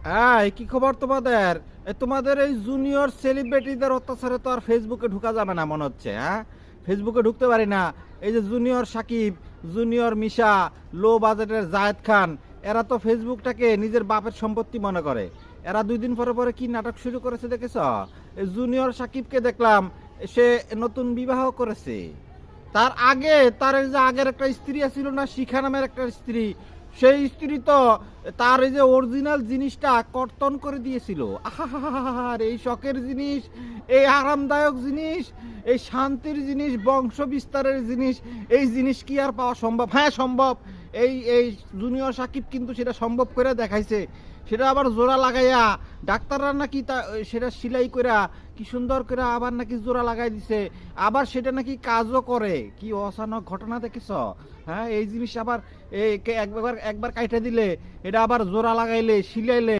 হ্যাঁ, কি খবর তোমাদের? তোমাদের এই জুনিয়র সেলিব্রিটিদের অত্যাচারে তো আর ফেসবুকে ঢোকা যাবে না মনে হচ্ছে। হ্যাঁ, ফেসবুকে ঢুকতে পারি না। এই যে জুনিয়র সাকিব, জুনিয়র মিশা, লো বাজেটের জায়েদ খান, এরা তো ফেসবুকটাকে নিজের বাপের সম্পত্তি মনে করে। এরা 2 দিন পরে পরে কি নাটক শুরু করেছে দেখেছ? এই জুনিয়র সাকিবকে দেখলাম সে নতুন বিবাহ করেছে। তার আগে তার এই যে আগের একটা স্ত্রী ছিল না, শিখা নামের একটা স্ত্রী, সেই স্ত্রী তো তার এই যে অরিজিনাল জিনিসটা কর্তন করে দিয়েছিল। আর এই শখের জিনিস, এই আরামদায়ক জিনিস, এই শান্তির জিনিস, বংশ বিস্তারের জিনিস, এই জিনিস কি আর পাওয়া সম্ভব? হ্যাঁ সম্ভব। এই জুনিয়র সাকিব কিন্তু সেটা সম্ভব করে দেখাইছে। সেটা আবার জোড়া লাগাইয়া ডাক্তাররা নাকি সেটা সেলাই কইরা কি সুন্দর করে আবার নাকি জোড়া লাগাই দিছে। আবার সেটা নাকি কাজও করে। কি অচানক ঘটনা দেখেছ? হ্যাঁ, এই জিনিস আবার একবার একবার কাইটা দিলে এটা আবার জোড়া লাগাইলে, সিলাইলে